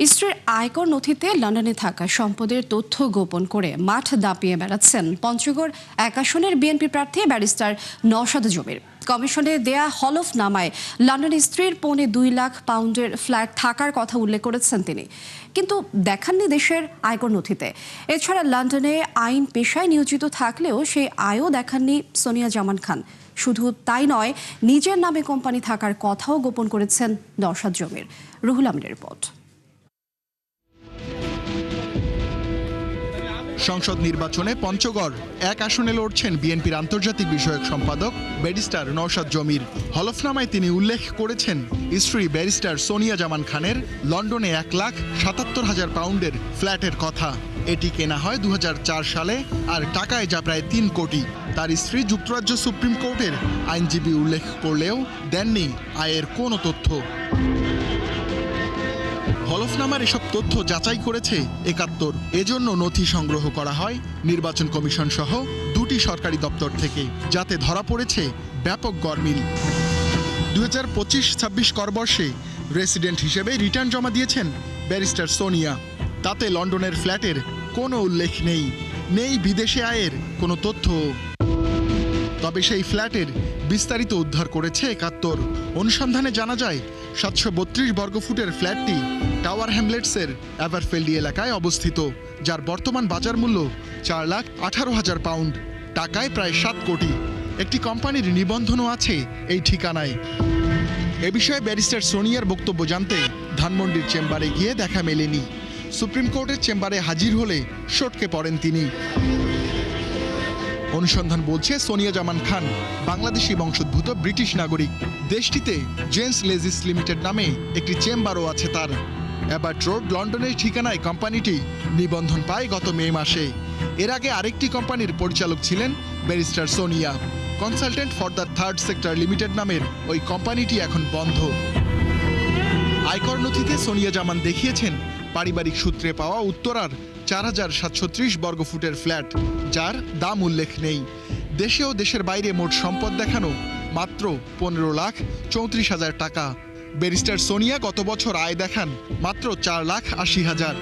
স্ত্রীর আয়কর নথিতে লন্ডনে থাকা সম্পদের তথ্য গোপন করে মাঠ দাপিয়ে বেড়াচ্ছেন পঞ্চগড় ১ আসনের বিএনপি প্রার্থী ব্যারিস্টার নওশাদ জমির। কমিশনে দেয়া হলফনামায় লন্ডনে স্ত্রীর পৌনে ২ লাখ পাউন্ডের ফ্ল্যাট থাকার কথা উল্লেখ করেছেন তিনি, কিন্তু দেখাননি দেশের আয়কর নথিতে। এছাড়া লন্ডনে আইন পেশায় নিয়োজিত থাকলেও সেই আয়ও দেখাননি সোনিয়া জামান খান। শুধু তাই নয়, নিজের নামে কোম্পানি থাকার কথাও গোপন করেছেন নওশাদ জমির। রুহুল আমিনের রিপোর্ট। সংসদ নির্বাচনে পঞ্চগড় ১ আসনে লড়ছেন বিএনপির আন্তর্জাতিক বিষয়ক সম্পাদক ব্যারিস্টার নওশাদ জমির। হলফনামায় তিনি উল্লেখ করেছেন স্ত্রী ব্যারিস্টার সোনিয়া জামান খানের লন্ডনে ১,৭৭,০০০ পাউন্ডের ফ্ল্যাটের কথা। এটি কেনা হয় ২০০৪ সালে, আর টাকায় যা প্রায় ৩ কোটি। তার স্ত্রী যুক্তরাজ্য সুপ্রিম কোর্টের আইনজীবী উল্লেখ করলেও দেননি আয়ের কোনো তথ্য। হলফনামার এসব তথ্য যাচাই করেছে ৭১। এজন্য নথি সংগ্রহ করা হয় নির্বাচন কমিশন সহ ২টি সরকারি দপ্তর থেকে, যাতে ধরা পড়েছে ব্যাপক গরমিল। ২০২৫-২৬ করবর্ষে রেসিডেন্ট হিসেবে রিটার্ন জমা দিয়েছেন ব্যারিস্টার সোনিয়া। তাতে লন্ডনের ফ্ল্যাটের কোনো উল্লেখ নেই বিদেশে আয়ের কোনো তথ্য। তবে সেই ফ্ল্যাটের বিস্তারিত উদ্ধার করেছে ৭১। অনুসন্ধানে জানা যায় ৭৩২ বর্গফুটের ফ্ল্যাটটি টাওয়ার হ্যামলেটসের এভারফেল্ডি এলাকায় অবস্থিত, যার বর্তমান বাজার মূল্য ৪,১৮,০০০ পাউন্ড, টাকায় প্রায় ৭ কোটি। একটি কোম্পানির নিবন্ধনও আছে এই ঠিকানায়। এ বিষয়ে ব্যারিস্টার সোনিয়ার বক্তব্য জানতে ধানমন্ডির চেম্বারে গিয়ে দেখা মেলেনি। সুপ্রিম কোর্টের চেম্বারে হাজির হলে সটকে পড়েন তিনি। অনুসন্ধান বলছে সোনিয়া জামান খান বাংলাদেশি বংশোদ্ভূত ব্রিটিশ নাগরিক। দেশটিতে জেন্স লেজিস লিমিটেড নামে একটি চেম্বারও আছে তার। অ্যাবাট রোড লন্ডনের ঠিকানায় কোম্পানিটি নিবন্ধন পায় গত মে মাসে। এর আগে আরেকটি কোম্পানির পরিচালক ছিলেন barrister Sonia. Consultant for the third sector limited নামের ওই কোম্পানিটি এখন বন্ধ। আয়কর নথিতে সোনিয়া জামান দেখিয়েছেন পারিবারিক সূত্রে পাওয়া উত্তরার ৪,৭৩০ বর্গফুটের ফ্ল্যাট, যার দাম উল্লেখ নেই। দেশে ও দেশের বাইরে মোট সম্পদ দেখানো মাত্র ১৫,৩৪,০০০ টাকা। ব্যারিস্টার সোনিয়া গত বছর আয় দেখান মাত্র ৪,৮০,০০০।